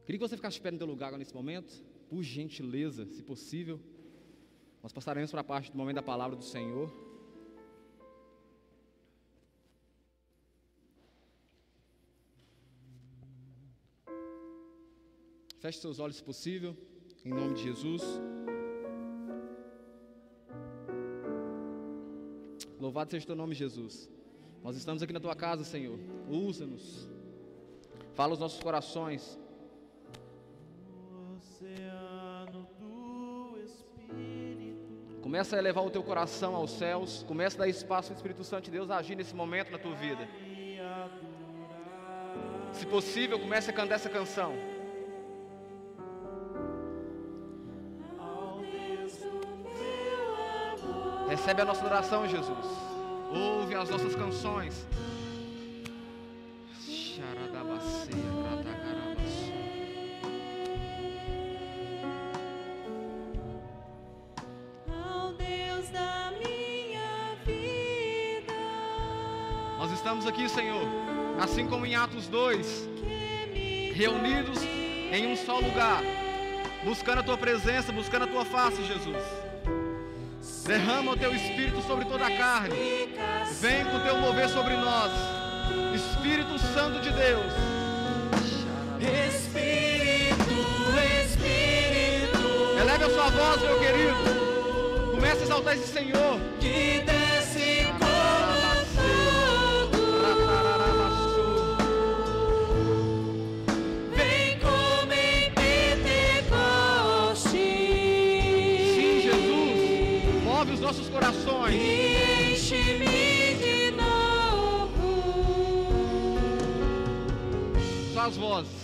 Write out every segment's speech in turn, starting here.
Queria que você ficasse de pé no teu lugar nesse momento, por gentileza, se possível. Nós passaremos para a parte do momento da palavra do Senhor. Feche seus olhos se possível, em nome de Jesus. Louvado seja o teu nome, Jesus. Nós estamos aqui na tua casa, Senhor. Usa-nos. Fala os nossos corações. Começa a elevar o teu coração aos céus. Começa a dar espaço ao Espírito Santo de Deus agir nesse momento na tua vida. Se possível, comece a cantar essa canção. Recebe a nossa adoração, Jesus. Ouve as nossas canções. Ao Deus da minha vida. Nós estamos aqui, Senhor, assim como em Atos 2, reunidos em um só lugar, buscando a tua presença, buscando a tua face, Jesus. Derrama o teu Espírito sobre toda a carne. Vem com o teu mover sobre nós, Espírito Santo de Deus. Espírito, Espírito, Eleve a sua voz, meu querido. Comece a exaltar esse Senhor. que desce como fogo. Vem como em Pentecoste. Sim, Jesus, move os nossos corações. E enche-me de novo. Só as vozes.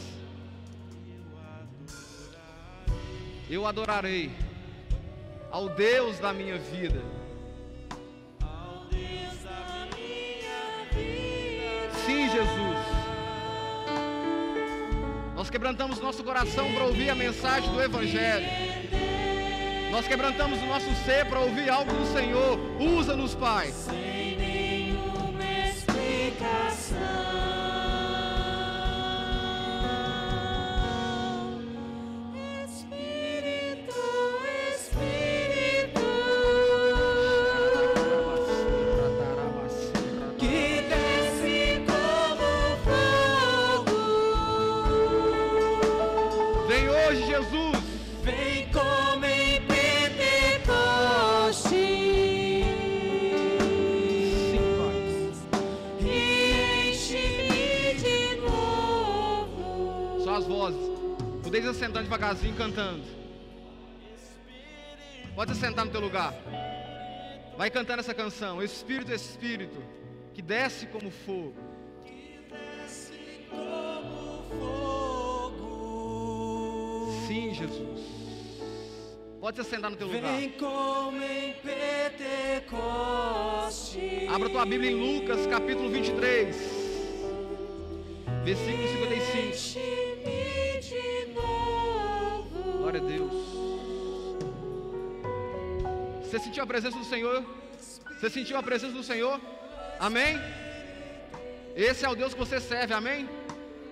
Eu adorarei ao Deus da minha vida. Ao Deus da minha vida. Sim, Jesus. Nós quebrantamos nosso coração para ouvir a mensagem do Evangelho. Nós quebrantamos o nosso ser para ouvir algo do Senhor. Usa-nos, Pai. Sem nenhuma explicação. Espírito, Espírito, que desce como fogo. Vem hoje, Jesus. Vem como em Pentecoste. Sim, Pai. E enche-me de novo. Só as vozes. Podeis assentar devagarzinho cantando. Pode assentar no teu lugar. Vai cantando essa canção. Espírito, Espírito, que desce como fogo. Desce como fogo. Sim, Jesus. Pode se assentar no teu lugar. Vem como em Pentecoste. Abra tua Bíblia em Lucas, capítulo 23, versículo 55. Enche-me de novo. Glória a Deus. Você sentiu a presença do Senhor? Você sentiu a presença do Senhor? Amém? Esse é o Deus que você serve, amém?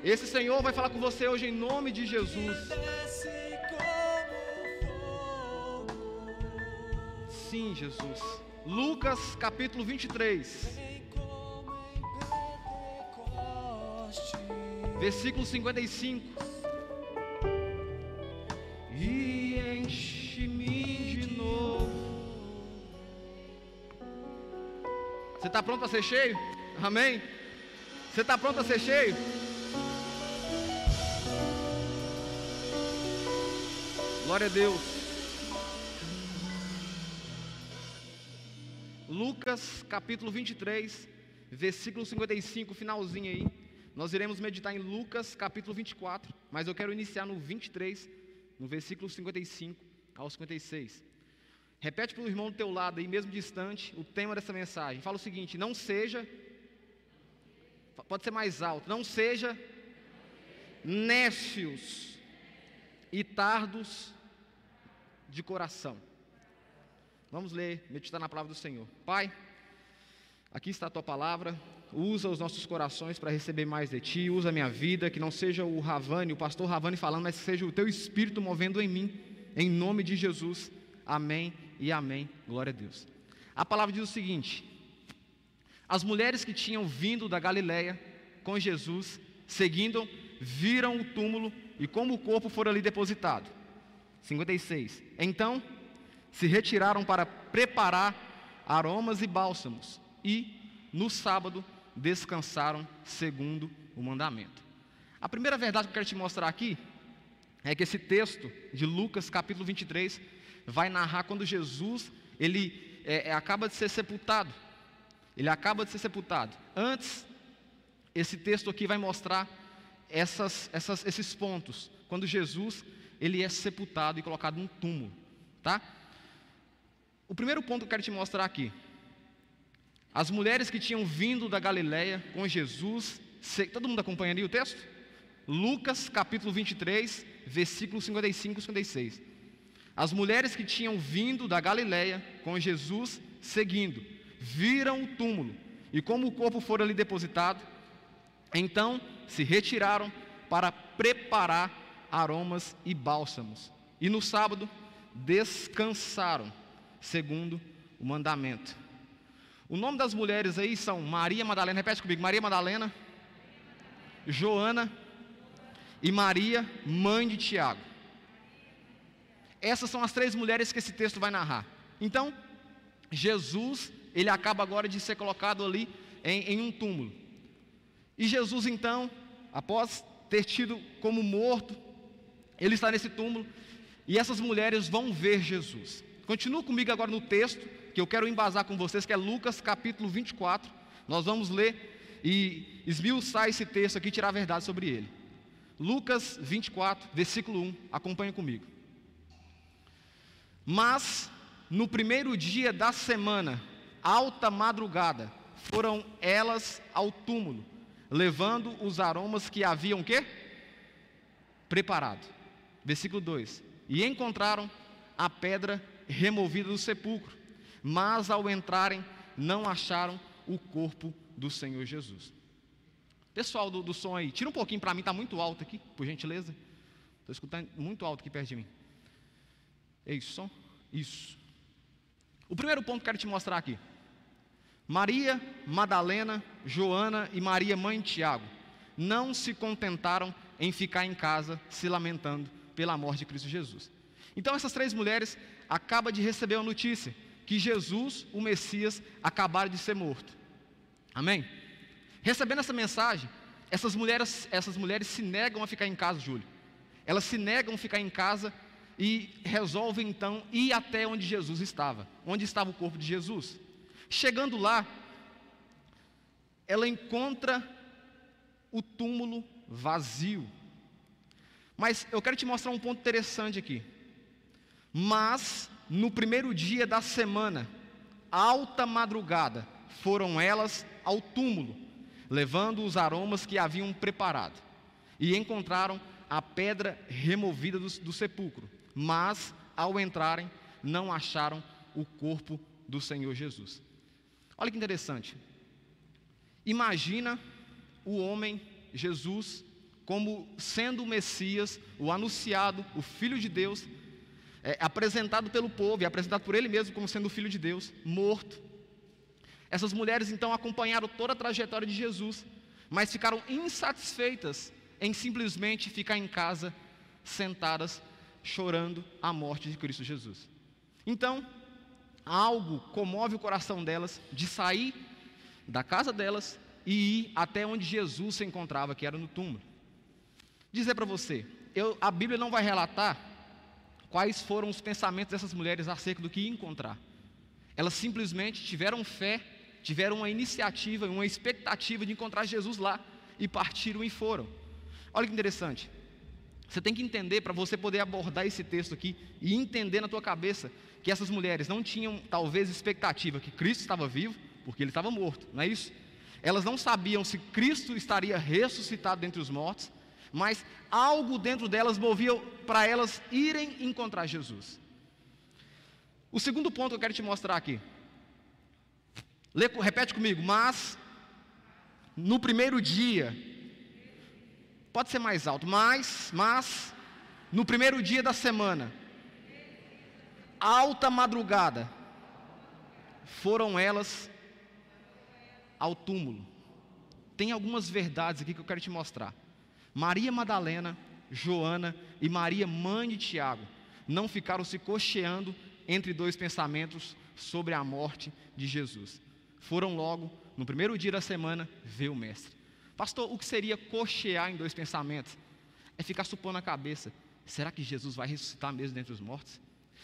Esse Senhor vai falar com você hoje em nome de Jesus. Desce como fogo. Sim, Jesus. Lucas capítulo 23, Vem como em Pentecoste. versículo 55. E enche-me de novo. Você está pronto a ser cheio? Amém? Você está pronto a ser cheio? Glória a Deus. Lucas capítulo 23, versículo 55, finalzinho aí. Nós iremos meditar em Lucas capítulo 24, mas eu quero iniciar no 23, no versículo 55 ao 56. Repete para o irmão do teu lado aí, mesmo distante, o tema dessa mensagem. Fala o seguinte: não seja, pode ser mais alto, não seja nécios e tardos de coração. Vamos ler, meditar na palavra do Senhor. Pai, aqui está a tua palavra, usa os nossos corações para receber mais de Ti, usa a minha vida, que não seja o Ravani, o pastor Ravani falando, mas que seja o Teu Espírito movendo em mim, em nome de Jesus, amém e amém, glória a Deus. A palavra diz o seguinte: as mulheres que tinham vindo da Galileia com Jesus, seguindo, viram o túmulo e como o corpo fora ali depositado. 56. Então, se retiraram para preparar aromas e bálsamos e, no sábado, descansaram segundo o mandamento. A primeira verdade que eu quero te mostrar aqui é que esse texto de Lucas capítulo 23 vai narrar quando Jesus acaba de ser sepultado. Ele acaba de ser sepultado. Antes, esse texto aqui vai mostrar esses pontos, quando Jesus ele é sepultado e colocado num túmulo, tá? O primeiro ponto que eu quero te mostrar aqui: as mulheres que tinham vindo da Galileia com Jesus, todo mundo acompanha ali o texto? Lucas capítulo 23, versículos 55 e 56. As mulheres que tinham vindo da Galileia com Jesus seguindo, viram o túmulo e como o corpo fora ali depositado, então se retiraram para preparar aromas e bálsamos. E no sábado descansaram, segundo o mandamento. O nome das mulheres aí são Maria Madalena, repete comigo: Maria Madalena, Joana e Maria, mãe de Tiago. Essas são as três mulheres que esse texto vai narrar. Então, Jesus, ele acaba agora de ser colocado ali em um túmulo. E Jesus então, após ter tido como morto, ele está nesse túmulo, e essas mulheres vão ver Jesus. Continua comigo agora no texto, que eu quero embasar com vocês, que é Lucas capítulo 24. Nós vamos ler e esmiuçar esse texto aqui e tirar a verdade sobre ele. Lucas 24, versículo 1, acompanha comigo. Mas, no primeiro dia da semana, alta madrugada, foram elas ao túmulo, levando os aromas que haviam o quê? Preparado. Versículo 2. E encontraram a pedra removida do sepulcro, mas ao entrarem não acharam o corpo do Senhor Jesus. Pessoal do som aí, tira um pouquinho para mim, está muito alto aqui, por gentileza. Estou escutando muito alto aqui perto de mim. É isso, som? Isso. O primeiro ponto que eu quero te mostrar aqui: Maria, Madalena, Joana e Maria, mãe de Tiago, não se contentaram em ficar em casa se lamentando pela morte de Cristo Jesus. Então essas três mulheres acabam de receber a notícia que Jesus, o Messias, acabara de ser morto. Amém? Recebendo essa mensagem, essas mulheres se negam a ficar em casa, Júlio. Elas se negam a ficar em casa e resolvem então ir até onde Jesus estava, onde estava o corpo de Jesus. Chegando lá, ela encontra o túmulo vazio. Mas eu quero te mostrar um ponto interessante aqui. Mas, no primeiro dia da semana, alta madrugada, foram elas ao túmulo, levando os aromas que haviam preparado, e encontraram a pedra removida do sepulcro. Mas, ao entrarem, não acharam o corpo do Senhor Jesus. Olha que interessante. Imagina o homem, Jesus, como sendo o Messias, o anunciado, o Filho de Deus, apresentado pelo povo e apresentado por ele mesmo como sendo o Filho de Deus, morto. Essas mulheres então acompanharam toda a trajetória de Jesus, mas ficaram insatisfeitas em simplesmente ficar em casa, sentadas, chorando a morte de Cristo Jesus. Então, algo comove o coração delas de sair da casa delas e ir até onde Jesus se encontrava, que era no túmulo. Dizer para você, a Bíblia não vai relatar quais foram os pensamentos dessas mulheres acerca do que ia encontrar. Elas simplesmente tiveram fé, tiveram uma iniciativa, uma expectativa de encontrar Jesus lá, e partiram e foram. Olha que interessante. Você tem que entender, para você poder abordar esse texto aqui e entender na tua cabeça que essas mulheres não tinham talvez expectativa que Cristo estava vivo, porque ele estava morto, não é isso? Elas não sabiam se Cristo estaria ressuscitado dentre os mortos, mas algo dentro delas movia para elas irem encontrar Jesus. O segundo ponto que eu quero te mostrar aqui, repete comigo: mas No primeiro dia, pode ser mais alto, mas, no primeiro dia da semana, alta madrugada, foram elas ao túmulo. Tem algumas verdades aqui que eu quero te mostrar. Maria Madalena, Joana e Maria, mãe de Tiago, não ficaram se cocheando entre dois pensamentos sobre a morte de Jesus. Foram logo, no primeiro dia da semana, ver o Mestre. Pastor, o que seria cochear em dois pensamentos? É ficar supondo na cabeça: será que Jesus vai ressuscitar mesmo dentre os mortos?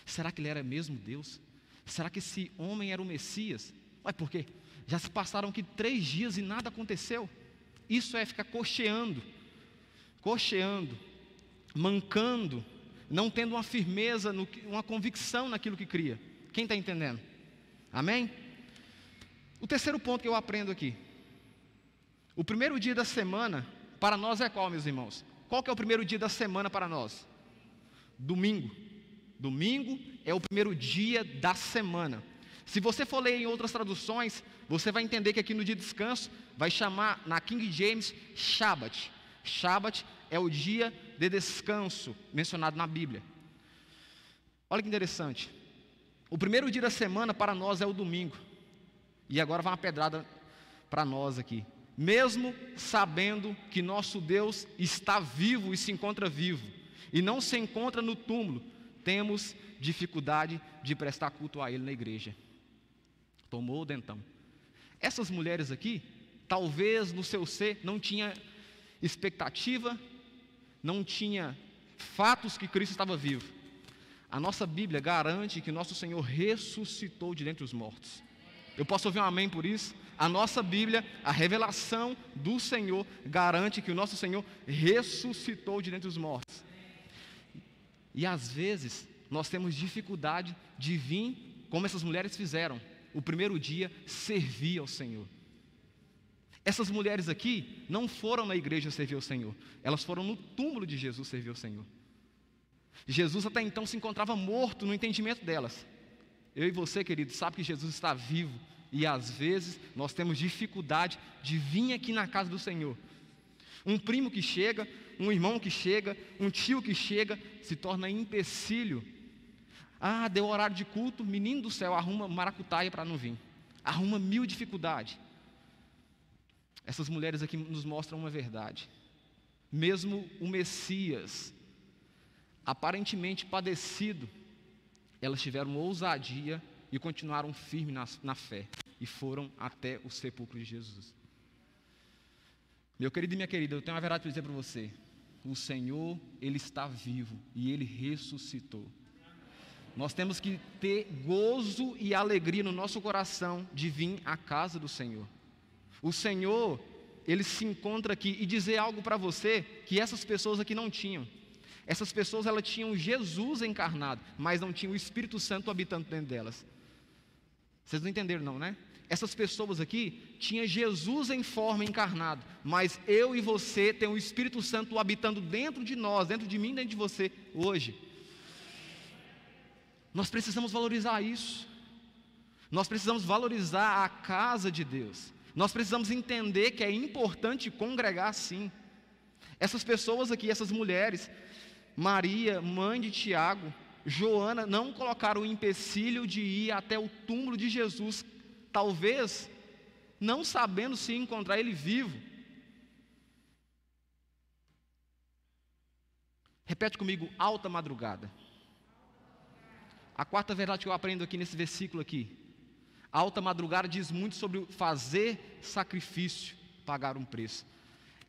Será que ele era mesmo Deus? Será que esse homem era o Messias? Mas por quê? Já se passaram aqui 3 dias e nada aconteceu. Isso é ficar cocheando, mancando, não tendo uma firmeza, uma convicção naquilo que cria. Quem está entendendo? Amém? O terceiro ponto que eu aprendo aqui: o primeiro dia da semana para nós é qual, meus irmãos? Qual que é o primeiro dia da semana para nós? Domingo. Domingo é o primeiro dia da semana. Se você for ler em outras traduções, você vai entender que aqui no dia de descanso vai chamar, na King James, Shabbat. Shabbat é o dia de descanso mencionado na Bíblia. Olha que interessante. O primeiro dia da semana para nós é o domingo. E agora vai uma pedrada para nós aqui. Mesmo sabendo que nosso Deus está vivo e se encontra vivo, e não se encontra no túmulo, temos dificuldade de prestar culto a Ele na igreja. Tomou o dentão. Essas mulheres aqui, talvez no seu ser, não tinha expectativa, não tinha fatos que Cristo estava vivo. A nossa Bíblia garante que nosso Senhor ressuscitou de dentre os mortos. Eu posso ouvir um amém por isso? A nossa Bíblia, a revelação do Senhor, garante que o nosso Senhor ressuscitou de dentre os mortos. E às vezes, nós temos dificuldade de vir, como essas mulheres fizeram, o primeiro dia, servir ao Senhor. Essas mulheres aqui não foram na igreja servir ao Senhor, elas foram no túmulo de Jesus servir ao Senhor. Jesus até então se encontrava morto no entendimento delas. Eu e você, querido, sabe que Jesus está vivo, e às vezes nós temos dificuldade de vir aqui na casa do Senhor. Um primo que chega, um irmão que chega, um tio que chega, se torna empecilho. Ah, deu horário de culto, menino do céu, arruma maracutaia para não vir. Arruma 1000 dificuldades. Essas mulheres aqui nos mostram uma verdade. Mesmo o Messias, aparentemente padecido, elas tiveram ousadia e continuaram firmes na fé. E foram até o sepulcro de Jesus. Meu querido e minha querida, eu tenho uma verdade para dizer para você. O Senhor, Ele está vivo e Ele ressuscitou. Nós temos que ter gozo e alegria no nosso coração de vir à casa do Senhor. O Senhor, Ele se encontra aqui, e dizer algo para você que essas pessoas aqui não tinham. Essas pessoas, elas tinham Jesus encarnado, mas não tinham o Espírito Santo habitando dentro delas. Vocês não entenderam não, né? Essas pessoas aqui tinham Jesus em forma encarnado, mas eu e você tem o Espírito Santo habitando dentro de nós, dentro de mim, dentro de você, hoje. Nós precisamos valorizar isso. Nós precisamos valorizar a casa de Deus. Nós precisamos entender que é importante congregar sim. Essas pessoas aqui, essas mulheres, Maria, mãe de Tiago, Joana, não colocaram o empecilho de ir até o túmulo de Jesus, talvez não sabendo se encontrar Ele vivo. Repete comigo: alta madrugada. A quarta verdade que eu aprendo aqui nesse versículo aqui: alta madrugada diz muito sobre fazer sacrifício, pagar um preço.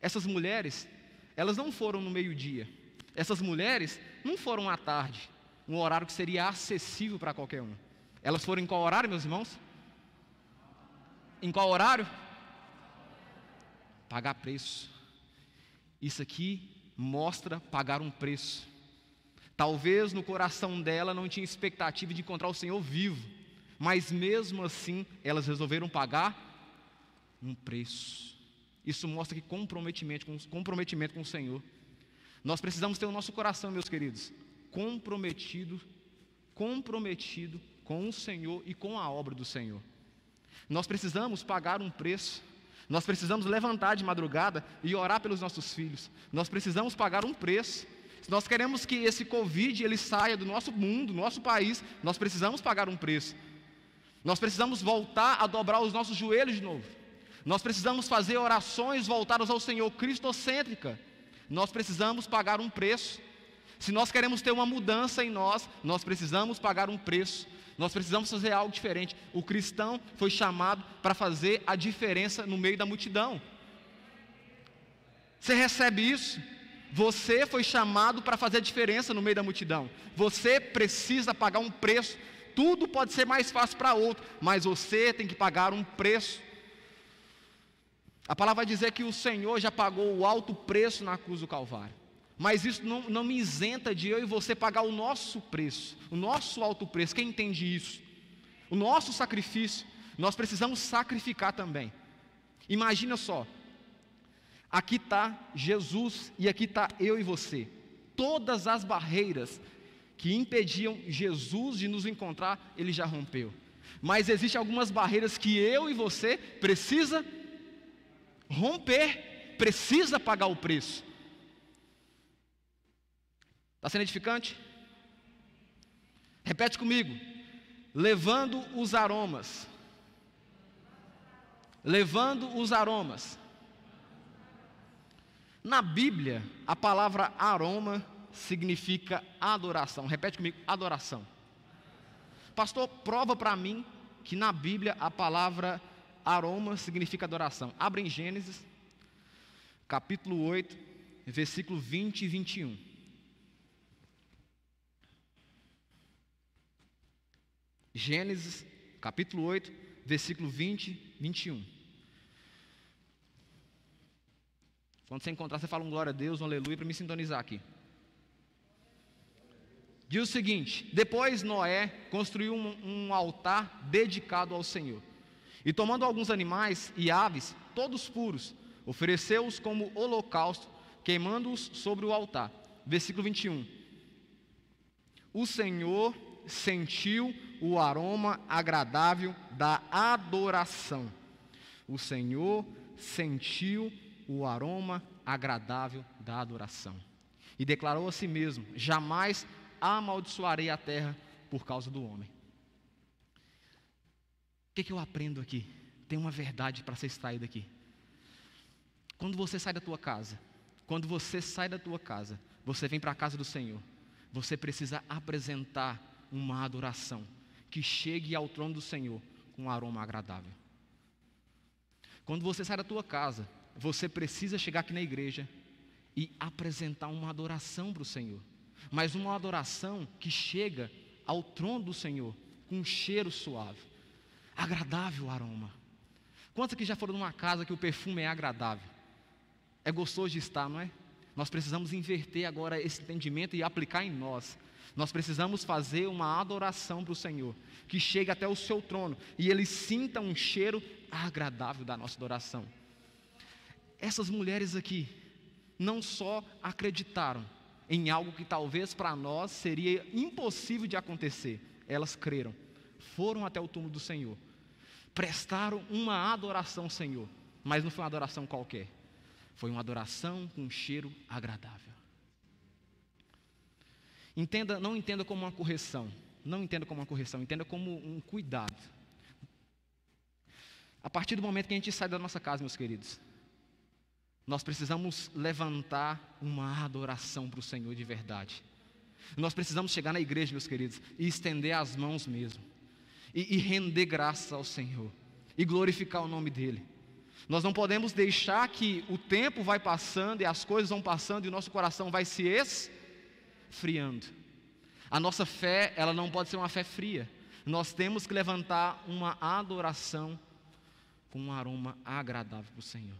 Essas mulheres, elas não foram no meio-dia. Essas mulheres não foram à tarde, um horário que seria acessível para qualquer um. Elas foram em qual horário, meus irmãos? Em qual horário? Pagar preço. Isso aqui mostra pagar um preço. Talvez no coração dela não tinha expectativa de encontrar o Senhor vivo, mas mesmo assim elas resolveram pagar um preço. Isso mostra que comprometimento com o Senhor. Nós precisamos ter o nosso coração, meus queridos, comprometido com o Senhor e com a obra do Senhor. Nós precisamos pagar um preço. Nós precisamos levantar de madrugada e orar pelos nossos filhos. Nós precisamos pagar um preço. Se nós queremos que esse Covid ele saia do nosso mundo, do nosso país, nós precisamos pagar um preço. Nós precisamos voltar a dobrar os nossos joelhos de novo. Nós precisamos fazer orações voltadas ao Senhor, cristocêntrica. Nós precisamos pagar um preço. Se nós queremos ter uma mudança em nós, nós precisamos pagar um preço. Nós precisamos fazer algo diferente. O cristão foi chamado para fazer a diferença no meio da multidão. Você recebe isso? Você foi chamado para fazer a diferença no meio da multidão. Você precisa pagar um preço. Tudo pode ser mais fácil para outro, mas você tem que pagar um preço. A palavra vai dizer que o Senhor já pagou o alto preço na cruz do Calvário. Mas isso não me isenta de eu e você pagar o nosso preço, o nosso alto preço. Quem entende isso? O nosso sacrifício, nós precisamos sacrificar também. Imagina só, aqui está Jesus e aqui está eu e você. Todas as barreiras que impediam Jesus de nos encontrar, Ele já rompeu. Mas existem algumas barreiras que eu e você precisa romper, precisa pagar o preço. Está sendo edificante? Repete comigo. Levando os aromas. Levando os aromas. Na Bíblia, a palavra aroma significa adoração. Repete comigo, adoração. Pastor, prova para mim que na Bíblia a palavra aroma significa adoração. Abre em Gênesis, capítulo 8, versículo 20 e 21. Gênesis, capítulo 8, versículo 20 e 21. Quando você encontrar, você fala um glória a Deus, um aleluia, para me sintonizar aqui. Diz o seguinte: depois Noé construiu um altar dedicado ao Senhor. E tomando alguns animais e aves, todos puros, ofereceu-os como holocausto, queimando-os sobre o altar. Versículo 21. O Senhor sentiu o aroma agradável da adoração. O Senhor sentiu o aroma agradável da adoração. E declarou a si mesmo: jamais amaldiçoarei a terra por causa do homem. O que eu aprendo aqui? Tem uma verdade para ser extraída aqui. Quando você sai da tua casa, você vem para a casa do Senhor, você precisa apresentar uma adoração que chegue ao trono do Senhor com um aroma agradável. Quando você sai da tua casa, você precisa chegar aqui na igreja e apresentar uma adoração para o Senhor, mas uma adoração que chega ao trono do Senhor com um cheiro suave, agradável o aroma. Quantos aqui já foram numa casa que o perfume é agradável? É gostoso de estar, não é? Nós precisamos inverter agora esse entendimento e aplicar em nós. Nós precisamos fazer uma adoração para o Senhor, que chegue até o seu trono e Ele sinta um cheiro agradável da nossa adoração. Essas mulheres aqui não só acreditaram em algo que talvez para nós seria impossível de acontecer, elas creram, foram até o túmulo do Senhor, prestaram uma adoração ao Senhor, mas não foi uma adoração qualquer, foi uma adoração com um cheiro agradável. Não entenda como uma correção, entenda como um cuidado. A partir do momento que a gente sai da nossa casa, meus queridos, nós precisamos levantar uma adoração para o Senhor de verdade. Nós precisamos chegar na igreja, meus queridos, e estender as mãos mesmo, e render graças ao Senhor, e glorificar o nome dEle. Nós não podemos deixar que o tempo vai passando, e as coisas vão passando, e o nosso coração vai se esfriando. A nossa fé, ela não pode ser uma fé fria. Nós temos que levantar uma adoração com um aroma agradável para o Senhor.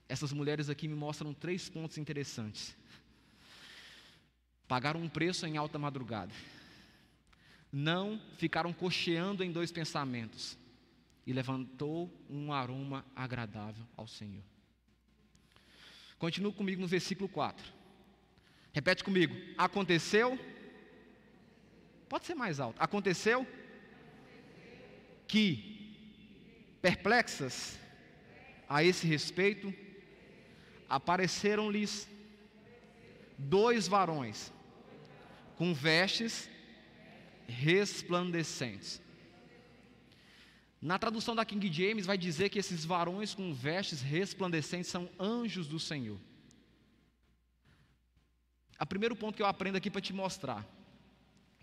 Essas mulheres aqui me mostram 3 pontos interessantes. Pagaram um preço em alta madrugada. Não ficaram cocheando em 2 pensamentos. E levantou um aroma agradável ao Senhor. Continua comigo no versículo 4. Repete comigo. Aconteceu. Pode ser mais alto. Aconteceu que Perplexas a esse respeito, apareceram-lhes 2 varões com vestes resplandecentes. Na tradução da King James vai dizer que esses varões com vestes resplandecentes são anjos do Senhor. O primeiro ponto que eu aprendo aqui para te mostrar,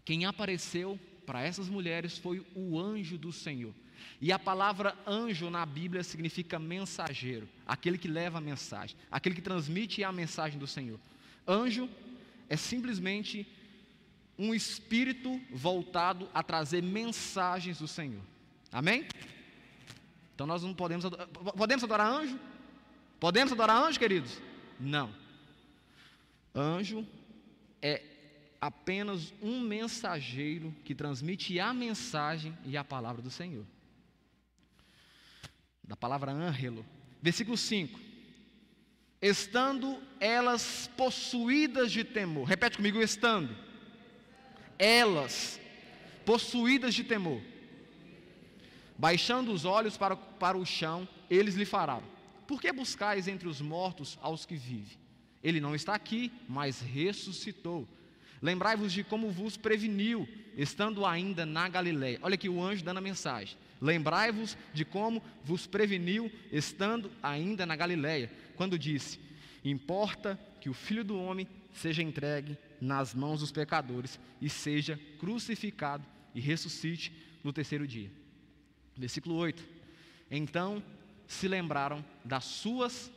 quem apareceu para essas mulheres foi o anjo do Senhor. E a palavra anjo na Bíblia significa mensageiro, aquele que leva a mensagem, aquele que transmite a mensagem do Senhor. Anjo é simplesmente um espírito voltado a trazer mensagens do Senhor. Amém? Então nós não podemos adorar anjo? Podemos adorar anjo, queridos? Não. Anjo é apenas um mensageiro que transmite a mensagem e a palavra do Senhor. Da palavra ângelo. Versículo 5. Estando elas possuídas de temor. Repete comigo, estando. Elas possuídas de temor. Baixando os olhos para o chão, eles lhe falaram: por que buscais entre os mortos aos que vivem? Ele não está aqui, mas ressuscitou. Lembrai-vos de como vos preveniu, estando ainda na Galileia. Olha aqui o anjo dando a mensagem. Lembrai-vos de como vos preveniu, estando ainda na Galileia, quando disse: importa que o Filho do Homem seja entregue nas mãos dos pecadores e seja crucificado e ressuscite no 3º dia. Versículo 8. Então se lembraram das suas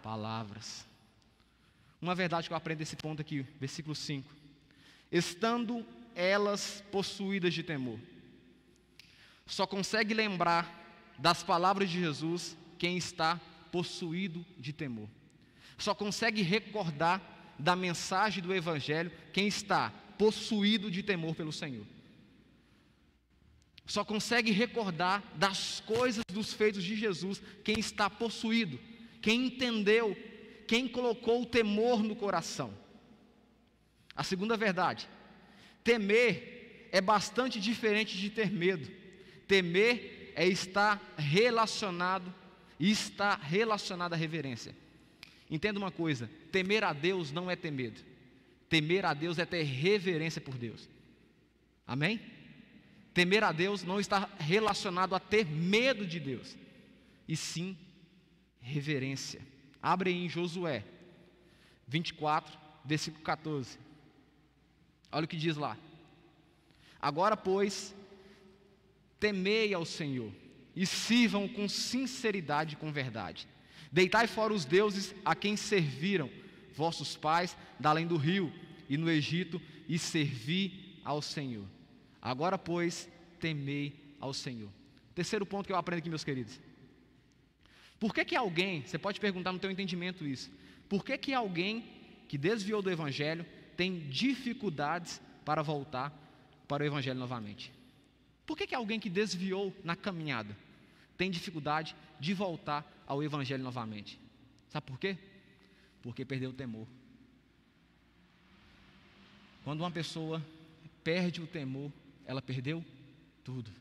palavras. Uma verdade que eu aprendo desse ponto aqui, versículo 5. Estando elas possuídas de temor. Só consegue lembrar das palavras de Jesus quem está possuído de temor. Só consegue recordar da mensagem do Evangelho quem está possuído de temor pelo Senhor. Só consegue recordar das coisas, dos feitos de Jesus quem está possuído, quem entendeu, quem colocou o temor no coração. A segunda verdade: temer é bastante diferente de ter medo. Temer é estar relacionado à reverência. Entenda uma coisa: temer a Deus não é ter medo. Temer a Deus é ter reverência por Deus. Amém? Temer a Deus não está relacionado a ter medo de Deus, e sim reverência. Abre aí em Josué 24, versículo 14. Olha o que diz lá: agora, pois, temei ao Senhor e sirvam com sinceridade e com verdade. Deitai fora os deuses a quem serviram vossos pais da além do rio e no Egito, e servi ao Senhor. Agora, pois, temei ao Senhor. Terceiro ponto que eu aprendo aqui, meus queridos. Por que alguém, você pode perguntar no teu entendimento isso, por que alguém que desviou do Evangelho tem dificuldades para voltar para o Evangelho novamente? Por que alguém que desviou na caminhada tem dificuldade de voltar ao Evangelho novamente? Sabe por quê? Porque perdeu o temor. Quando uma pessoa perde o temor, ela perdeu tudo.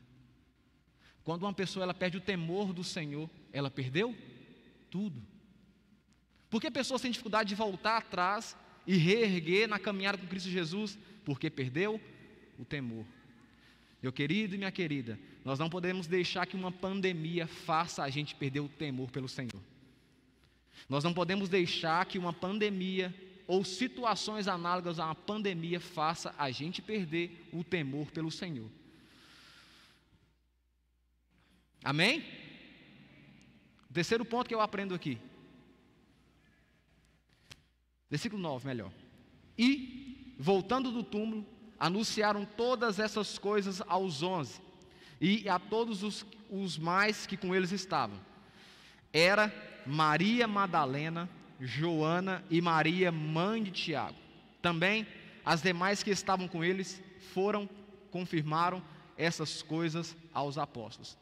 Quando uma pessoa ela perde o temor do Senhor, ela perdeu tudo. Por que pessoas têm dificuldade de voltar atrás e reerguer na caminhada com Cristo Jesus? Porque perdeu o temor. Meu querido e minha querida, nós não podemos deixar que uma pandemia faça a gente perder o temor pelo Senhor. Nós não podemos deixar que uma pandemia ou situações análogas a uma pandemia faça a gente perder o temor pelo Senhor. Amém? O terceiro ponto que eu aprendo aqui. Versículo 9, melhor. E, voltando do túmulo, anunciaram todas essas coisas aos 11 e a todos os mais que com eles estavam. Era Maria Madalena, Joana e Maria, mãe de Tiago. Também as demais que estavam com eles confirmaram essas coisas aos apóstolos.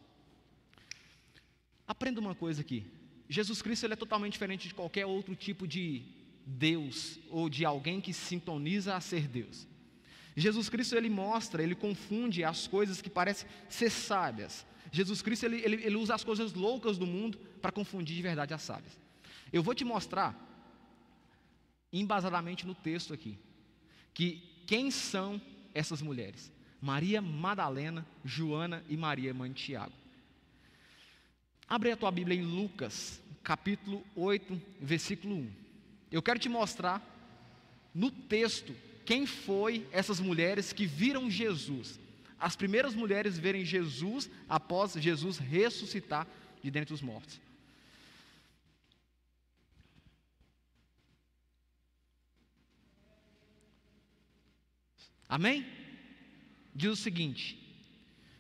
Aprenda uma coisa aqui: Jesus Cristo ele é totalmente diferente de qualquer outro tipo de Deus ou de alguém que sintoniza a ser Deus. Jesus Cristo, ele mostra, ele confunde as coisas que parecem ser sábias. Jesus Cristo, ele usa as coisas loucas do mundo para confundir de verdade as sábias. Eu vou te mostrar, embasadamente no texto aqui, que quem são essas mulheres? Maria Madalena, Joana e Maria, mãe de Tiago. Abre a tua Bíblia em Lucas, capítulo 8, versículo 1. Eu quero te mostrar no texto quem foi essas mulheres que viram Jesus. As primeiras mulheres verem Jesus após Jesus ressuscitar de dentre os mortos. Amém? Diz o seguinte,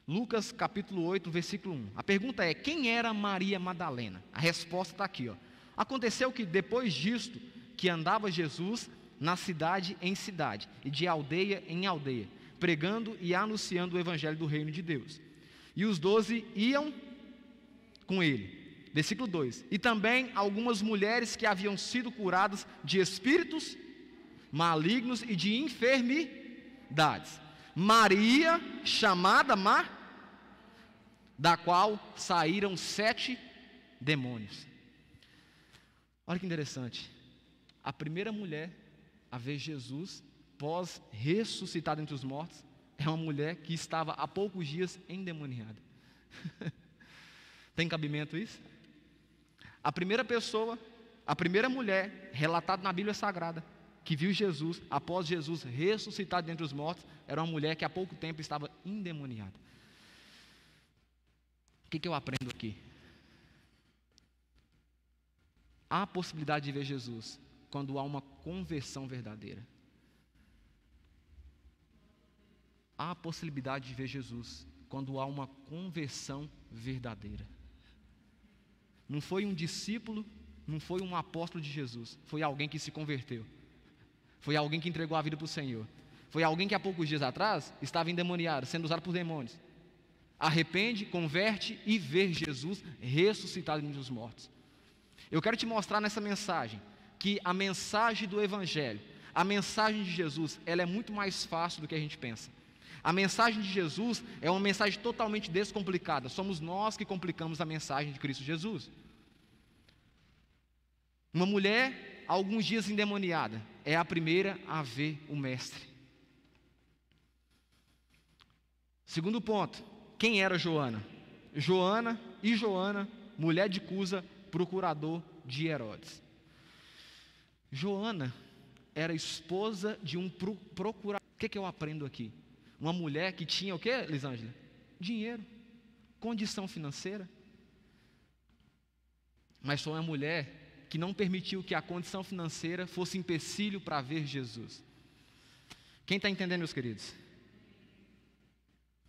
Lucas capítulo 8, versículo 1. A pergunta é, quem era Maria Madalena? A resposta está aqui, ó. Aconteceu que depois disto, que andava Jesus na cidade em cidade, e de aldeia em aldeia, pregando e anunciando o evangelho do reino de Deus. E os 12 iam com ele. Versículo 2. E também algumas mulheres que haviam sido curadas de espíritos malignos e de enfermidades. Maria, chamada da qual saíram 7 demônios. Olha que interessante. A primeira mulher a ver Jesus pós-ressuscitado entre os mortos é uma mulher que estava há poucos dias endemoniada. Tem cabimento isso? A primeira pessoa, a primeira mulher relatada na Bíblia Sagrada que viu Jesus após Jesus ressuscitado dentre os mortos era uma mulher que há pouco tempo estava endemoniada. O que eu aprendo aqui? Há a possibilidade de ver Jesus quando há uma conversão verdadeira. Há a possibilidade de ver Jesus quando há uma conversão verdadeira. Não foi um discípulo, não foi um apóstolo de Jesus, foi alguém que se converteu. Foi alguém que entregou a vida para o Senhor. Foi alguém que há poucos dias atrás estava endemoniado, sendo usado por demônios. Arrepende, converte e vê Jesus ressuscitado entre os mortos. Eu quero te mostrar nessa mensagem que a mensagem do Evangelho, a mensagem de Jesus, ela é muito mais fácil do que a gente pensa. A mensagem de Jesus é uma mensagem totalmente descomplicada. Somos nós que complicamos a mensagem de Cristo Jesus. Uma mulher, há alguns dias endemoniada, é a primeira a ver o Mestre. Segundo ponto, quem era Joana? Joana, mulher de Cusa, procurador de Herodes. Joana era esposa de um procurador. O que eu aprendo aqui? Uma mulher que tinha o que, Lisângela? Dinheiro, condição financeira. Mas foi uma mulher que não permitiu que a condição financeira fosse empecilho para ver Jesus. Quem está entendendo, meus queridos?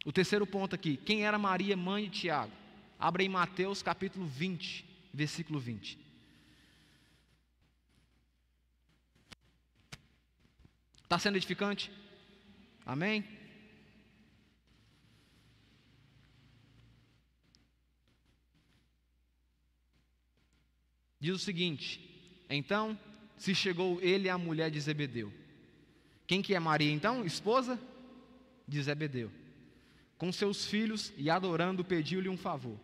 O terceiro ponto aqui, quem era Maria, mãe de Tiago? Abra em Mateus capítulo 20, versículo 20. Está sendo edificante? Amém? Diz o seguinte, então se chegou ele à mulher de Zebedeu. Quem que é Maria então? Esposa de Zebedeu. Com seus filhos e adorando pediu-lhe um favor.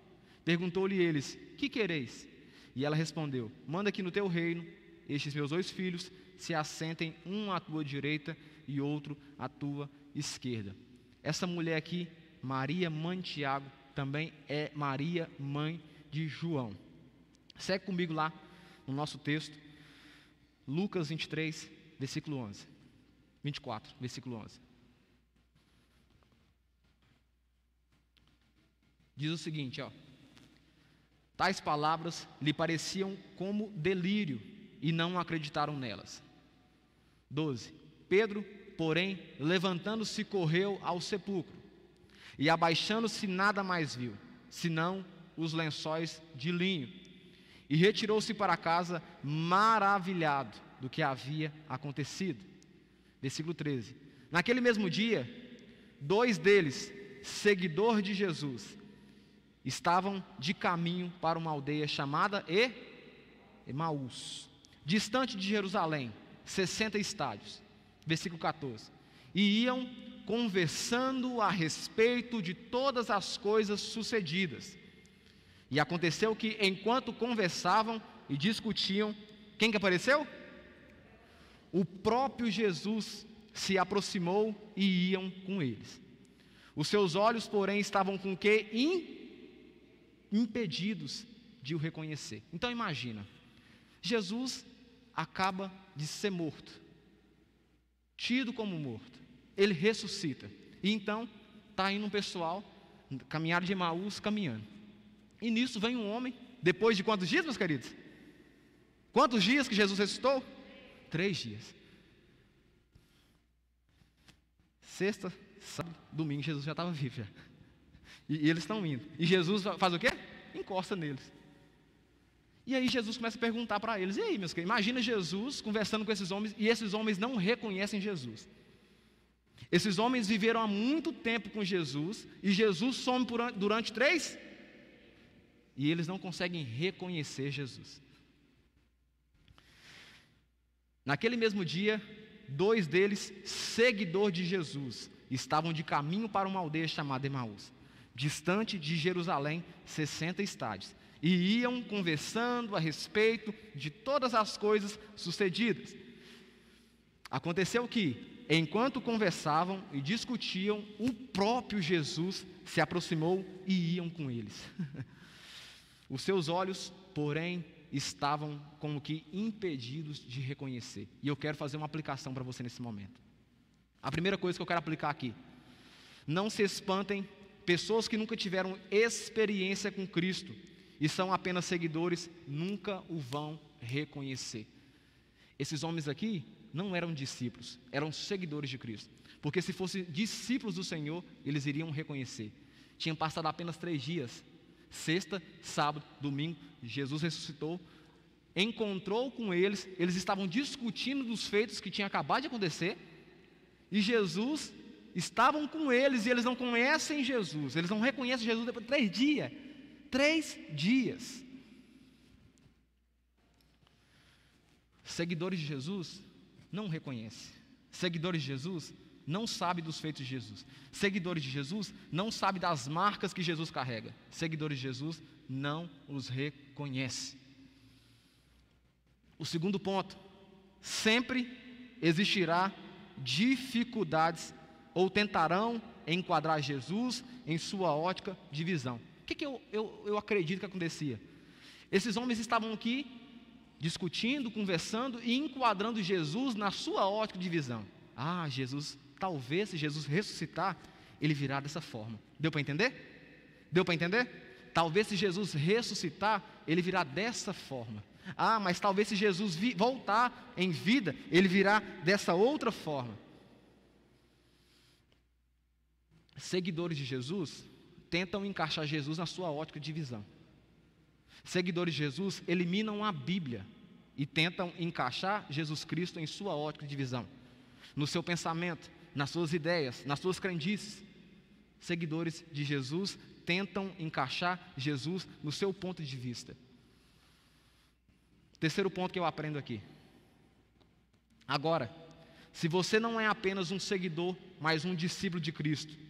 Perguntou-lhe eles, que quereis? E ela respondeu, manda que no teu reino estes meus 2 filhos se assentem, um à tua direita e outro à tua esquerda. Essa mulher aqui, Maria, mãe de Tiago, também é Maria, mãe de João. Segue comigo lá no nosso texto, Lucas 23, versículo 11. 24, versículo 11. Diz o seguinte, ó. Tais palavras lhe pareciam como delírio e não acreditaram nelas. 12. Pedro, porém, levantando-se, correu ao sepulcro e abaixando-se nada mais viu, senão os lençóis de linho, e retirou-se para casa maravilhado do que havia acontecido. Versículo 13. Naquele mesmo dia, 2 deles, seguidor de Jesus, estavam de caminho para uma aldeia chamada Emaús, distante de Jerusalém, 60 estádios. Versículo 14. e iam conversando a respeito de todas as coisas sucedidas. E aconteceu que, enquanto conversavam e discutiam, quem que apareceu? O próprio Jesus se aproximou e iam com eles. Os seus olhos, porém, estavam com o quê? Impedidos de o reconhecer. Então imagina, Jesus acaba de ser morto, tido como morto, ele ressuscita, e então está indo um pessoal, caminhada de Emaús, caminhando, e nisso vem um homem, depois de quantos dias, meus queridos? Quantos dias que Jesus ressuscitou? 3 dias. Sexta, sábado, domingo, Jesus já estava vivo já. E eles estão indo, e Jesus faz o quê? Encosta neles. E aí Jesus começa a perguntar para eles, e aí, meus queridos, imagina Jesus conversando com esses homens, e esses homens não reconhecem Jesus. Esses homens viveram há muito tempo com Jesus, e Jesus some durante 3, e eles não conseguem reconhecer Jesus. Naquele mesmo dia, 2 deles, seguidores de Jesus, estavam de caminho para uma aldeia chamada Emaús, distante de Jerusalém, 60 estádios, e iam conversando a respeito de todas as coisas sucedidas. Aconteceu que, enquanto conversavam e discutiam, o próprio Jesus se aproximou e iam com eles. Os seus olhos, porém, estavam como que impedidos de reconhecer. E eu quero fazer uma aplicação para você nesse momento. A primeira coisa que eu quero aplicar aqui: não se espantem pessoas que nunca tiveram experiência com Cristo e são apenas seguidores, nunca o vão reconhecer. Esses homens aqui não eram discípulos, eram seguidores de Cristo, porque se fossem discípulos do Senhor, eles iriam reconhecer. Tinham passado apenas 3 dias, sexta, sábado, domingo, Jesus ressuscitou, encontrou com eles, eles estavam discutindo dos feitos que tinham acabado de acontecer, e Jesus estavam com eles, e eles não conhecem Jesus, eles não reconhecem Jesus depois de 3 dias. 3 dias. Seguidores de Jesus não reconhecem. Seguidores de Jesus não sabem dos feitos de Jesus. Seguidores de Jesus não sabem das marcas que Jesus carrega. Seguidores de Jesus não os reconhecem. O segundo ponto: sempre existirá dificuldades ou tentarão enquadrar Jesus em sua ótica de visão. O que eu acredito que acontecia? Esses homens estavam aqui discutindo, conversando e enquadrando Jesus na sua ótica de visão. Jesus, talvez se Jesus ressuscitar, ele virá dessa forma. Deu para entender? Deu para entender? Talvez se Jesus ressuscitar, ele virá dessa forma. Mas talvez se Jesus voltar em vida, ele virá dessa outra forma. Seguidores de Jesus tentam encaixar Jesus na sua ótica de visão. Seguidores de Jesus eliminam a Bíblia e tentam encaixar Jesus Cristo em sua ótica de visão, no seu pensamento, nas suas ideias, nas suas crendices. Seguidores de Jesus tentam encaixar Jesus no seu ponto de vista. Terceiro ponto que eu aprendo aqui. Agora, se você não é apenas um seguidor, mas um discípulo de Cristo,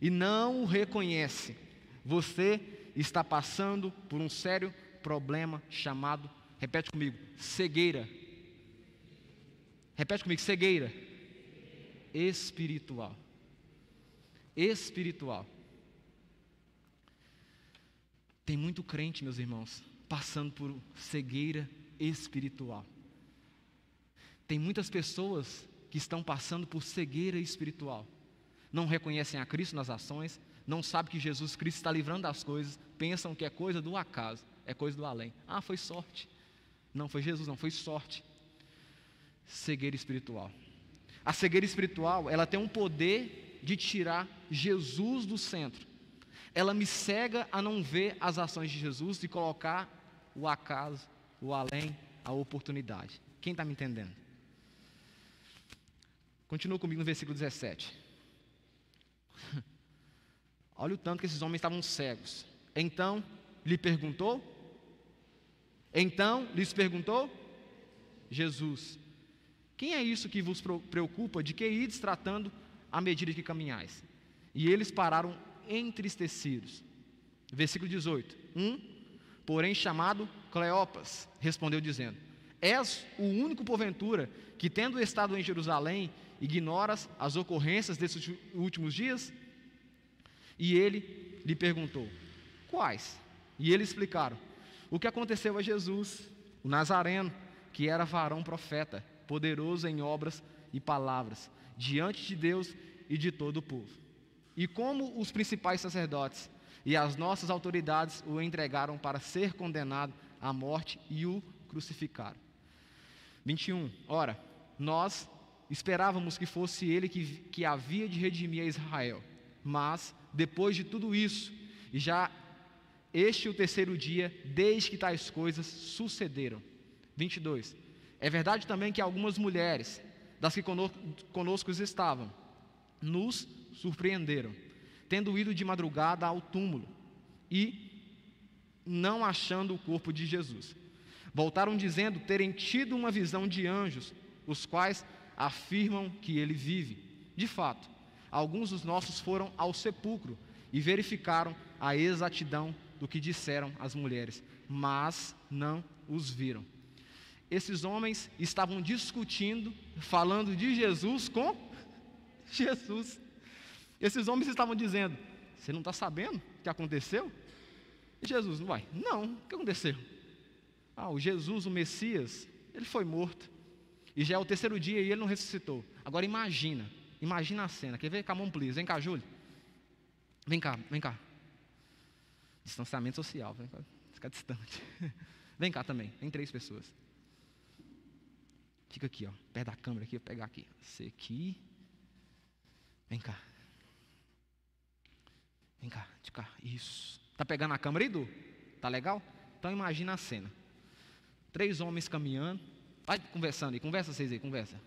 e não o reconhece, você está passando por um sério problema chamado, repete comigo, cegueira. Repete comigo, cegueira espiritual. Espiritual. Tem muito crente, meus irmãos, passando por cegueira espiritual. Tem muitas pessoas que estão passando por cegueira espiritual. Não reconhecem a Cristo nas ações, não sabem que Jesus Cristo está livrando das coisas, pensam que é coisa do acaso, é coisa do além. Foi sorte. Não foi Jesus, não, foi sorte. Cegueira espiritual. A cegueira espiritual, ela tem um poder de tirar Jesus do centro. Ela me cega a não ver as ações de Jesus e colocar o acaso, o além, a oportunidade. Quem está me entendendo? Continua comigo no versículo 17. Olha o tanto que esses homens estavam cegos. Então lhes perguntou Jesus: quem é isso que vos preocupa, de que ides tratando à medida que caminhais? E eles pararam entristecidos. Versículo 18. Porém chamado Cleopas, respondeu dizendo: és o único porventura que, tendo estado em Jerusalém, ignoras as ocorrências desses últimos dias? E ele lhe perguntou: quais? E eles explicaram o que aconteceu a Jesus, o Nazareno, que era varão profeta, poderoso em obras e palavras, diante de Deus e de todo o povo. E como os principais sacerdotes e as nossas autoridades o entregaram para ser condenado à morte e o crucificaram. 21. Ora, nós esperávamos que fosse ele que havia de redimir a Israel. Mas, depois de tudo isso, e já este o terceiro dia, desde que tais coisas sucederam. 22. É verdade também que algumas mulheres, das que conosco estavam, nos surpreenderam, tendo ido de madrugada ao túmulo e não achando o corpo de Jesus. Voltaram dizendo terem tido uma visão de anjos, os quais afirmam que ele vive. De fato, alguns dos nossos foram ao sepulcro e verificaram a exatidão do que disseram as mulheres, mas não os viram. Esses homens estavam discutindo, falando de Jesus com Jesus. Esses homens estavam dizendo: você não está sabendo o que aconteceu? E Jesus: não, o que aconteceu? O Jesus, o Messias, ele foi morto, e já é o terceiro dia e ele não ressuscitou. Agora imagina a cena. Quer ver? Come on, please. Vem cá, Júlio. Vem cá. Distanciamento social, vem cá, fica distante. Vem cá também, tem 3 pessoas. Fica aqui, perto da câmera aqui, eu vou pegar aqui. Você aqui. Vem cá. De cá, isso. Tá pegando a câmera aí, Du? Tá legal? Então imagina a cena. 3 homens caminhando. Vai conversando aí, conversa vocês aí, conversa.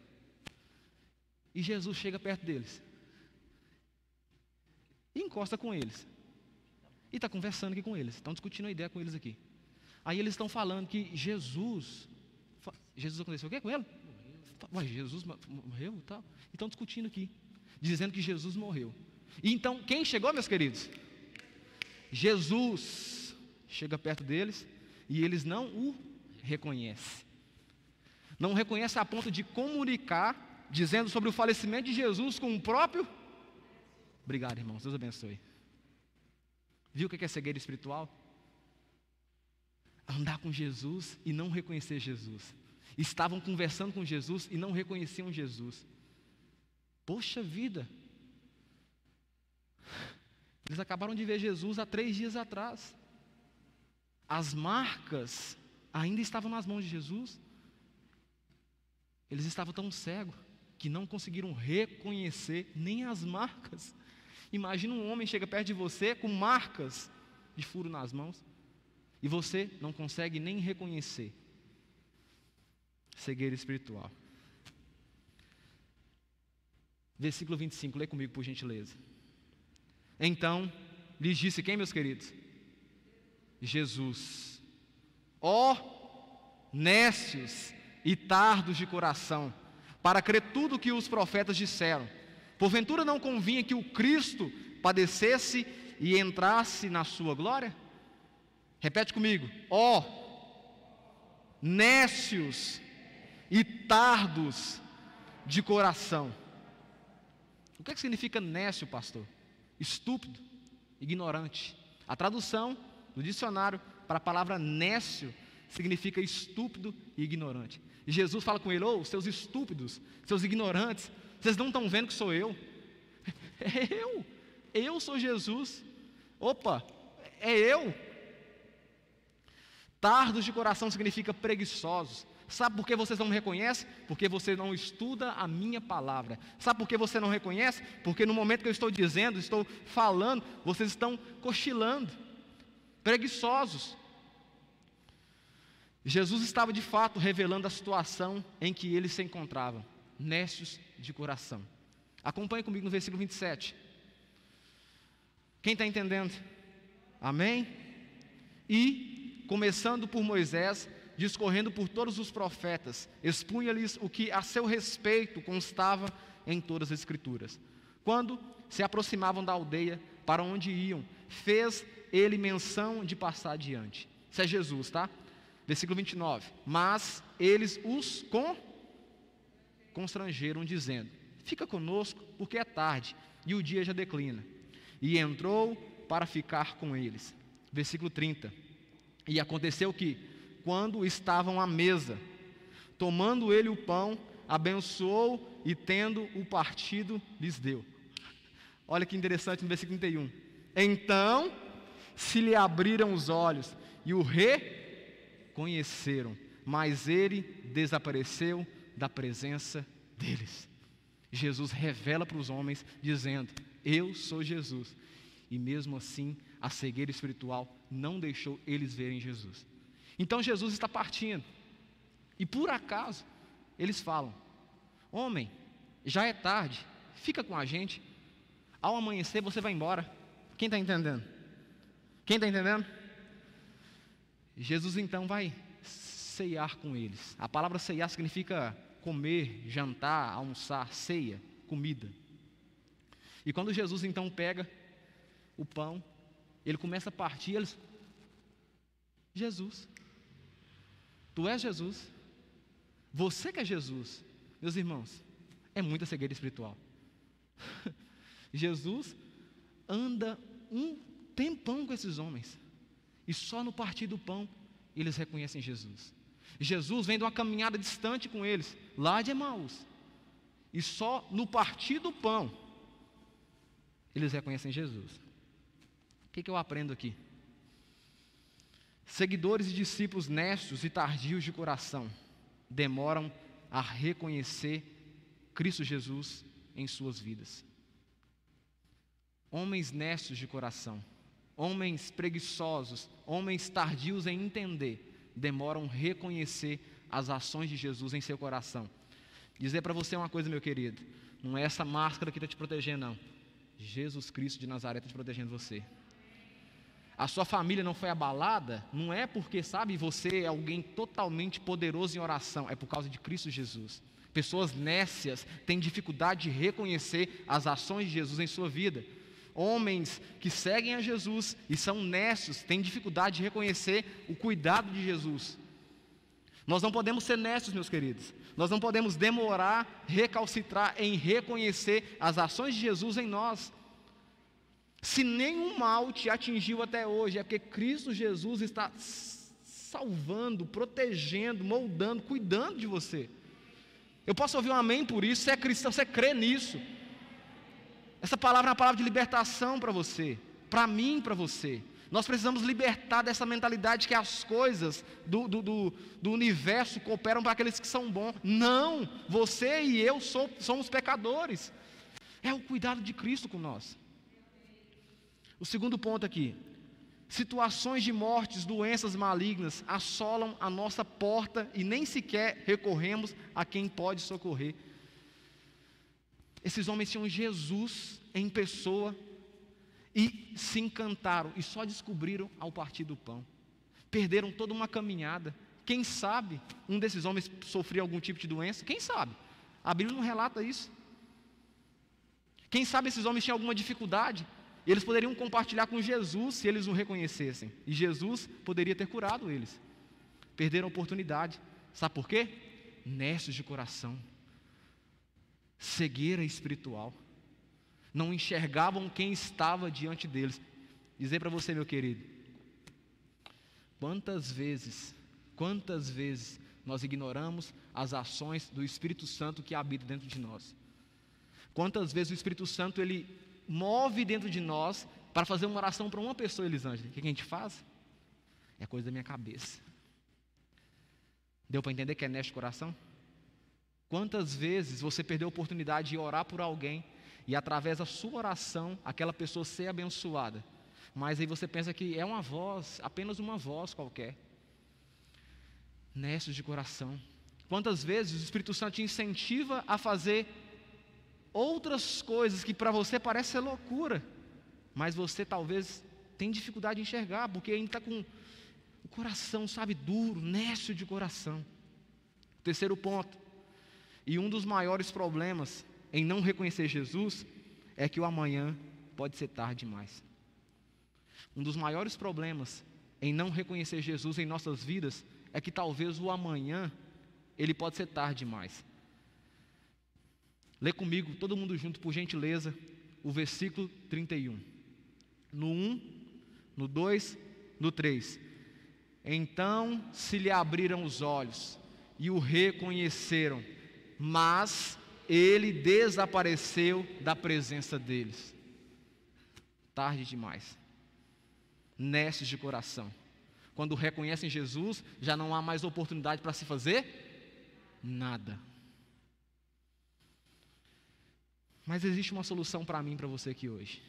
E Jesus chega perto deles. E encosta com eles. E está conversando aqui com eles. Estão discutindo a ideia com eles aqui. Aí eles estão falando que Jesus aconteceu o quê com ele? Jesus morreu e tal. E estão discutindo aqui, dizendo que Jesus morreu. E então, quem chegou, meus queridos? Jesus chega perto deles e eles não o reconhecem. Não o reconhecem a ponto de comunicar, dizendo sobre o falecimento de Jesus com o próprio. Obrigado, irmãos. Deus abençoe. Viu o que é cegueira espiritual? Andar com Jesus e não reconhecer Jesus. Estavam conversando com Jesus e não reconheciam Jesus. Poxa vida! Eles acabaram de ver Jesus há 3 dias atrás. As marcas ainda estavam nas mãos de Jesus. Eles estavam tão cegos que não conseguiram reconhecer nem as marcas. Imagina um homem chega perto de você com marcas de furo nas mãos e você não consegue nem reconhecer. Cegueira espiritual. Versículo 25, lê comigo por gentileza. Então lhes disse quem, meus queridos? Jesus: ó nécios e tardos de coração, para crer tudo o que os profetas disseram. Porventura não convinha que o Cristo padecesse e entrasse na sua glória? Repete comigo: ó nécios e tardos de coração. O que significa nécio, pastor? Estúpido, ignorante. A tradução do dicionário para a palavra nécio significa estúpido e ignorante. E Jesus fala com ele: seus estúpidos, seus ignorantes, vocês não estão vendo que sou eu? Eu sou Jesus. Opa, é eu. Tardos de coração significa preguiçosos. Sabe por que vocês não me reconhecem? Porque você não estuda a minha palavra. Sabe por que você não reconhece? Porque no momento que eu estou dizendo, estou falando, vocês estão cochilando, preguiçosos. Jesus estava de fato revelando a situação em que eles se encontravam, nécios de coração. Acompanhe comigo no versículo 27. Quem está entendendo? Amém? E, começando por Moisés discorrendo por todos os profetas, expunha-lhes o que a seu respeito constava em todas as Escrituras. Quando se aproximavam da aldeia para onde iam, fez ele menção de passar adiante. Isso é Jesus, tá? Versículo 29. Mas eles os constrangeram, dizendo: fica conosco, porque é tarde, e o dia já declina. E entrou para ficar com eles. Versículo 30. E aconteceu que, quando estavam à mesa, tomando ele o pão, abençoou e, tendo o partido, lhes deu. Olha que interessante no versículo 31. Então se lhe abriram os olhos e o reconheceram, mas ele desapareceu da presença deles. Jesus revela para os homens, dizendo: eu sou Jesus. E mesmo assim, a cegueira espiritual não deixou eles verem Jesus. Então Jesus está partindo. E por acaso, eles falam: homem, já é tarde, fica com a gente. Ao amanhecer você vai embora. Quem está entendendo? Quem está entendendo? Jesus então vai ceiar com eles. A palavra ceiar significa comer, jantar, almoçar, ceia, comida. E quando Jesus então pega o pão, ele começa a partir, eles: Jesus, tu és Jesus, você que é Jesus. Meus irmãos, é muita cegueira espiritual. Jesus anda um tempão com esses homens, e só no partir do pão eles reconhecem Jesus. Jesus vem de uma caminhada distante com eles, lá de Emaús, e só no partir do pão eles reconhecem Jesus. O que eu aprendo aqui? Seguidores e discípulos necios e tardios de coração demoram a reconhecer Cristo Jesus em suas vidas. Homens necios de coração, homens preguiçosos, homens tardios em entender, demoram a reconhecer as ações de Jesus em seu coração. Dizer para você uma coisa, meu querido: não é essa máscara que está te protegendo, não. Jesus Cristo de Nazaré está te protegendo você. A sua família não foi abalada, não é porque, sabe, você é alguém totalmente poderoso em oração, é por causa de Cristo Jesus. Pessoas nécias têm dificuldade de reconhecer as ações de Jesus em sua vida. Homens que seguem a Jesus e são nécios têm dificuldade de reconhecer o cuidado de Jesus. Nós não podemos ser nécios, meus queridos. Nós não podemos demorar, recalcitrar em reconhecer as ações de Jesus em nós. Se nenhum mal te atingiu até hoje, é porque Cristo Jesus está salvando, protegendo, moldando, cuidando de você. Eu posso ouvir um amém por isso? Você é cristão, você crê nisso. Essa palavra é uma palavra de libertação para você, para mim, para você. Nós precisamos libertar dessa mentalidade que as coisas do universo cooperam para aqueles que são bons. Não, você e eu somos pecadores. É o cuidado de Cristo com nós. O segundo ponto aqui: situações de mortes, doenças malignas assolam a nossa porta e nem sequer recorremos a quem pode socorrer. Esses homens tinham Jesus em pessoa e se encantaram e só descobriram ao partir do pão. Perderam toda uma caminhada. Quem sabe um desses homens sofria algum tipo de doença? Quem sabe? A Bíblia não relata isso. Quem sabe esses homens tinham alguma dificuldade? Eles poderiam compartilhar com Jesus se eles o reconhecessem. E Jesus poderia ter curado eles. Perderam a oportunidade. Sabe por quê? Nécios de coração. Cegueira espiritual. Não enxergavam quem estava diante deles. Dizer para você, meu querido: quantas vezes nós ignoramos as ações do Espírito Santo que habita dentro de nós? Quantas vezes o Espírito Santo, ele move dentro de nós para fazer uma oração para uma pessoa, Elisângela? O que a gente faz? É coisa da minha cabeça. Deu para entender que é nécio de coração? Quantas vezes você perdeu a oportunidade de orar por alguém e através da sua oração aquela pessoa ser abençoada, mas aí você pensa que é uma voz, apenas uma voz qualquer. Nécios de coração. Quantas vezes o Espírito Santo te incentiva a fazer outras coisas que para você parece ser loucura, mas você talvez tem dificuldade de enxergar, porque ainda está com o coração, sabe, duro, nécio de coração. Terceiro ponto, e um dos maiores problemas em não reconhecer Jesus é que o amanhã pode ser tarde demais. Um dos maiores problemas em não reconhecer Jesus em nossas vidas é que talvez o amanhã, ele pode ser tarde demais. Lê comigo, todo mundo junto, por gentileza, o versículo 31. No 1, no 2, no 3. Então se lhe abriram os olhos e o reconheceram, mas ele desapareceu da presença deles. Tarde demais. Nécios de coração. Quando reconhecem Jesus, já não há mais oportunidade para se fazer nada. Mas existe uma solução para mim e para você aqui hoje.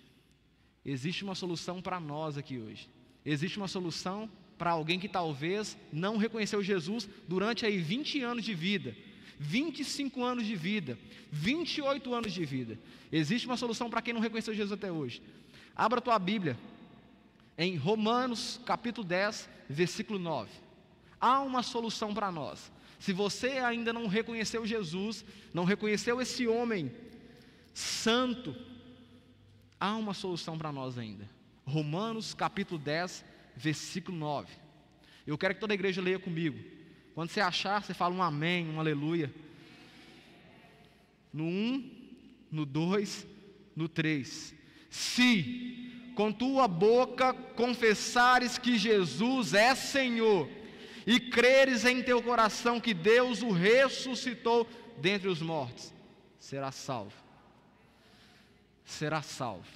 Existe uma solução para nós aqui hoje. Existe uma solução para alguém que talvez não reconheceu Jesus durante aí 20 anos de vida, 25 anos de vida, 28 anos de vida. Existe uma solução para quem não reconheceu Jesus até hoje. Abra a tua Bíblia em Romanos capítulo 10, versículo 9. Há uma solução para nós. Se você ainda não reconheceu Jesus, não reconheceu esse homem santo, há uma solução para nós ainda. Romanos capítulo 10, versículo 9. Eu quero que toda a igreja leia comigo. Quando você achar, você fala um amém, um aleluia. No 1, no 2, no 3. Se com tua boca confessares que Jesus é Senhor, e creres em teu coração que Deus o ressuscitou dentre os mortos, serás salvo. Será salvo.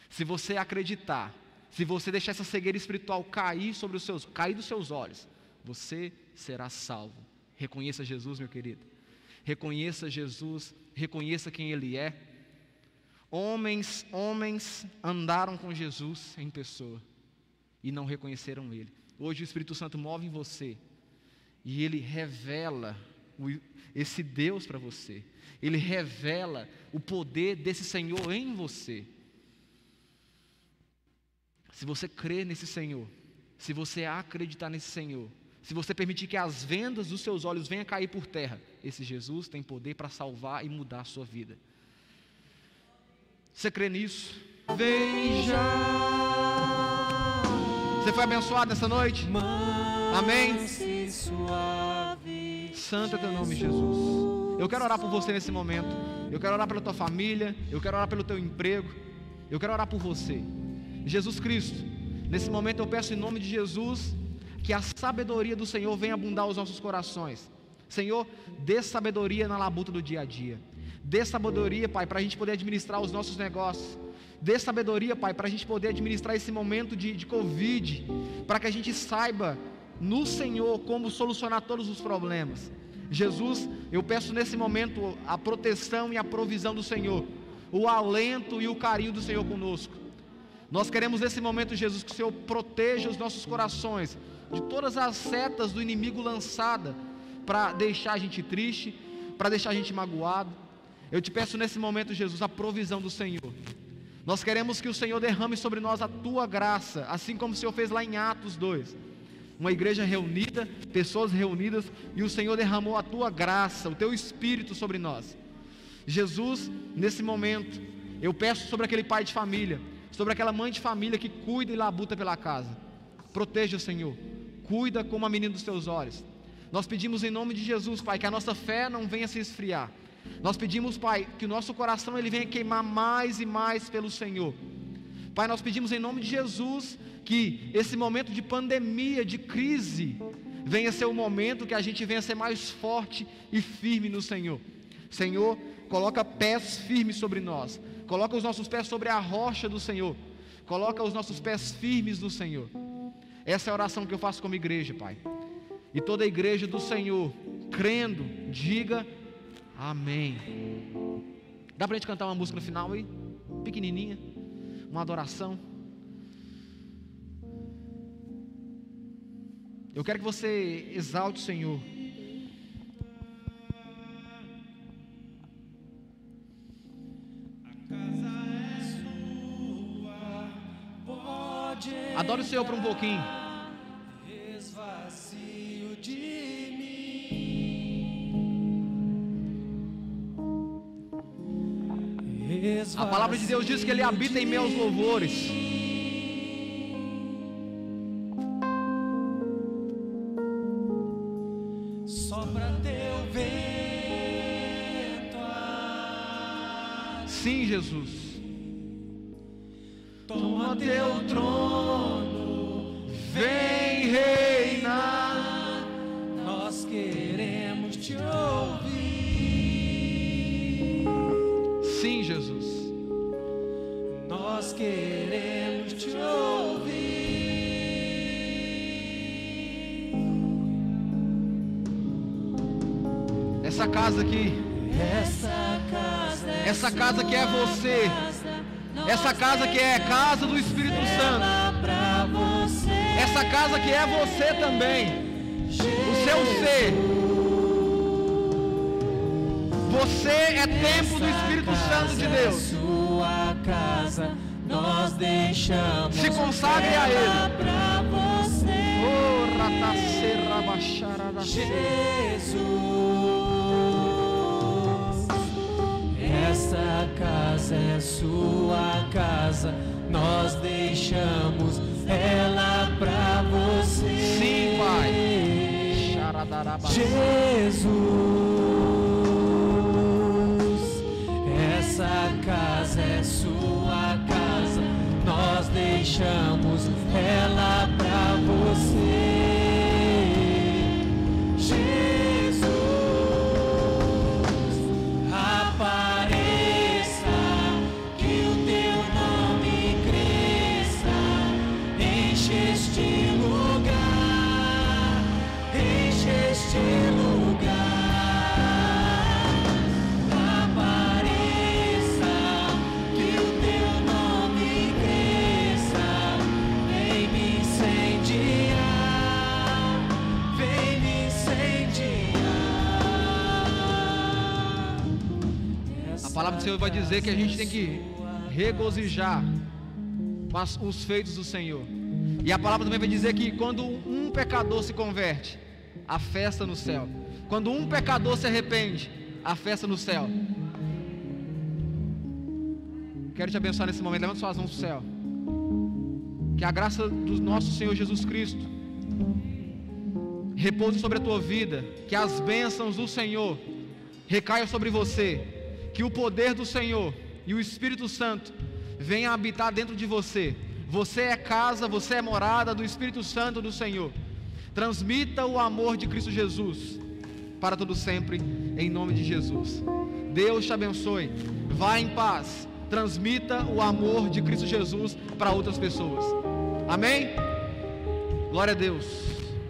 Se você acreditar, se você deixar essa cegueira espiritual cair dos seus olhos, você será salvo. Reconheça Jesus, meu querido. Reconheça Jesus, reconheça quem Ele é. Homens andaram com Jesus em pessoa e não reconheceram Ele. Hoje o Espírito Santo move em você e Ele revela esse Deus para você. Ele revela o poder desse Senhor em você. Se você crer nesse Senhor, se você acreditar nesse Senhor, se você permitir que as vendas dos seus olhos venham cair por terra, esse Jesus tem poder para salvar e mudar a sua vida. Você crê nisso? Vem já. Você foi abençoado nessa noite? Amém? Santo é teu nome, Jesus. Eu quero orar por você nesse momento. Eu quero orar pela tua família. Eu quero orar pelo teu emprego. Eu quero orar por você. Jesus Cristo, nesse momento eu peço em nome de Jesus que a sabedoria do Senhor venha abundar os nossos corações. Senhor, dê sabedoria na labuta do dia a dia. Dê sabedoria, Pai, para a gente poder administrar os nossos negócios. Dê sabedoria, Pai, para a gente poder administrar esse momento de Covid, para que a gente saiba no Senhor como solucionar todos os problemas. Jesus, eu peço nesse momento a proteção e a provisão do Senhor, o alento e o carinho do Senhor conosco. Nós queremos nesse momento, Jesus, que o Senhor proteja os nossos corações de todas as setas do inimigo lançada para deixar a gente triste, para deixar a gente magoado. Eu te peço nesse momento, Jesus, a provisão do Senhor. Nós queremos que o Senhor derrame sobre nós a tua graça, assim como o Senhor fez lá em Atos 2. Uma igreja reunida, pessoas reunidas, e o Senhor derramou a tua graça, o teu Espírito sobre nós. Jesus, nesse momento, eu peço sobre aquele pai de família, sobre aquela mãe de família que cuida e labuta pela casa. Proteja, Senhor, cuida como a menina dos teus olhos. Nós pedimos em nome de Jesus, Pai, que a nossa fé não venha se esfriar. Nós pedimos, Pai, que o nosso coração ele venha queimar mais e mais pelo Senhor. Pai, nós pedimos em nome de Jesus que esse momento de pandemia, de crise, venha ser o momento que a gente venha ser mais forte e firme no Senhor. Senhor, coloca pés firmes sobre nós. Coloca os nossos pés sobre a rocha do Senhor. Coloca os nossos pés firmes no Senhor. Essa é a oração que eu faço como igreja, Pai. E toda a igreja do Senhor, crendo, diga amém. Dá pra gente cantar uma música no final aí? Pequenininha. Uma adoração. Eu quero que você exalte o Senhor. Adore o Senhor por um pouquinho. A palavra de Deus diz que Ele habita em meus louvores. Sopra teu vento, Sim, Jesus. toma teu trono, Vem reinar. nós queremos te ouvir. Sim, Jesus. Nós queremos te ouvir. Essa casa aqui, Essa casa que é você, essa casa que é casa do Espírito Santo, pra você, essa casa que é você também, o seu ser. Você é templo do Espírito Santo de Deus. Sua casa, nós deixamos. Se consagre a Ele. Pra você, Oh, ratacerra bacharada. Jesus. Essa casa é sua casa, nós deixamos ela pra você. Sim, Pai. Xaradaraba. Jesus, essa casa é sua casa, nós deixamos ela pra você. Jesus, apareça, que o teu nome cresça, enche este lugar, enche este lugar. Apareça, que o teu nome cresça, vem me incendiar, vem me incendiar. A palavra do Senhor vai dizer que a gente tem que regozijar com os feitos do Senhor. E a palavra também vai dizer que quando um pecador se converte, há festa no céu. Quando um pecador se arrepende, há festa no céu. Quero te abençoar nesse momento. Levanta suas mãos para o céu. Que a graça do nosso Senhor Jesus Cristo repouse sobre a tua vida. Que as bênçãos do Senhor recaiam sobre você. Que o poder do Senhor e o Espírito Santo venham habitar dentro de você. Você é casa, você é morada do Espírito Santo do Senhor. Transmita o amor de Cristo Jesus para todo sempre, em nome de Jesus. Deus te abençoe. Vá em paz. Transmita o amor de Cristo Jesus para outras pessoas. Amém? Glória a Deus.